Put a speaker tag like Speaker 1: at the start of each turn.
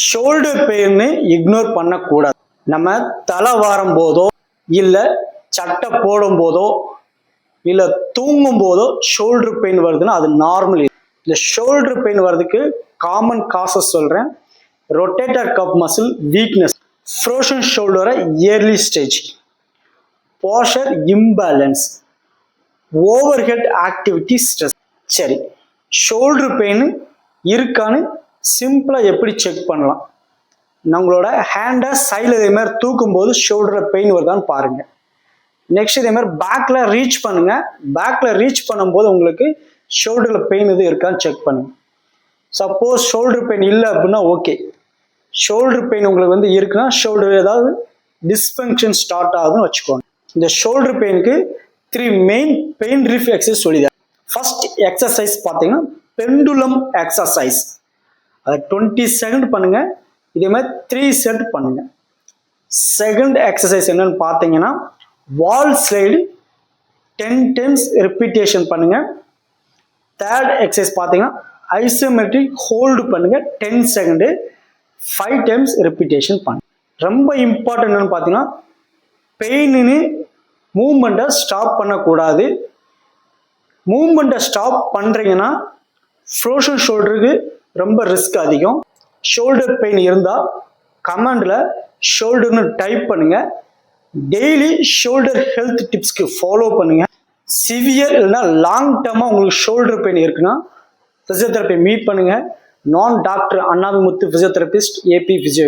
Speaker 1: Shoulder pain ignore பண்ணக்கூடாது. நம்ம தலை வாரும் போதோ இல்லை சட்டை போடும் போதோ இல்லை தூங்கும் போதோ ஷோல்டர் பெயின் வருதுன்னா அது நார்மல். இந்த ஷோல்டர் பெயின் வர்றதுக்கு காமன் காசஸ் சொல்கிறேன். Rotator cuff muscle weakness, frozen ஷோல்டரை early stage, posture imbalance, overhead activity stress. சரி, ஷோல்டர் பெயின் இருக்கான்னு சிம்பிளாக எப்படி செக் பண்ணலாம்? நம்மளோட ஹேண்டை சைடில் இதே மாதிரி தூக்கும் போது ஷோல்டரில் பெயின் வருதான்னு பாருங்கள். நெக்ஸ்ட் இதே மாதிரி பேக்கில் ரீச் பண்ணுங்கள். பேக்கில் ரீச் பண்ணும்போது உங்களுக்கு ஷோல்டரில் பெயின் எதுவும் இருக்கான்னு செக் பண்ணுங்கள். சப்போஸ் ஷோல்டர் பெயின் இல்லை அப்படின்னா ஓகே. ஷோல்டர் பெயின் உங்களுக்கு இருக்குன்னா ஷோல்டர் ஏதாவது டிஸ்ஃபங்க்ஷன் ஸ்டார்ட் ஆகுதுன்னு வச்சுக்கோங்க. இந்த ஷோல்டர் பெயினுக்கு 3 மெயின் பெயின் ரிலீஃப் எக்ஸசைஸ் சொல்லிதான். ஃபர்ஸ்ட் எக்ஸசைஸ் பார்த்தீங்கன்னா பெண்டுலம் எக்ஸசைஸ். அதை 20 செகண்ட் பண்ணுங்க. இதே மாதிரி 3 செட் பண்ணுங்க. செகண்ட் எக்ஸசைஸ் என்னன்னு பார்த்தீங்கன்னா வால் ஸ்லைடு 10 டைம்ஸ் ரிப்பீட்டேஷன் பண்ணுங்க. தேர்ட் எக்ஸசைஸ் பார்த்தீங்கன்னா ஐசோமெட்ரிக் ஹோல்டு பண்ணுங்க 10 செகண்டு 5 டைம்ஸ் ரிப்பீட்டேஷன் பண்ணுங்க. ரொம்ப இம்பார்ட்டன்ட் என்னன்னு பார்த்தீங்கன்னா பெயின்னு மூவ்மெண்ட்டை ஸ்டாப் பண்ணக்கூடாது. மூவ்மெண்ட்டை ஸ்டாப் பண்ணுறீங்கன்னா ஃப்ரோசன் ஷோல்டருக்கு ரொம்ப ரிஸ்க் அதிகம். ஷோல்டர் பெயின் இருந்தால் கமெண்டில் ஷோல்டர்னு டைப் பண்ணுங்க. டெய்லி ஷோல்டர் ஹெல்த் டிப்ஸ்க்கு ஃபாலோ பண்ணுங்க. சிவியர் இல்லைன்னா லாங் டேர்மாக உங்களுக்கு ஷோல்டர் பெயின் இருக்குன்னா ஃபிசியோதெரப்பி மீட் பண்ணுங்க. நான் டாக்டர் அண்ணாதுமுத்து, ஃபிசியோதெரபிஸ்ட், ஏபி ஃபிசியோ.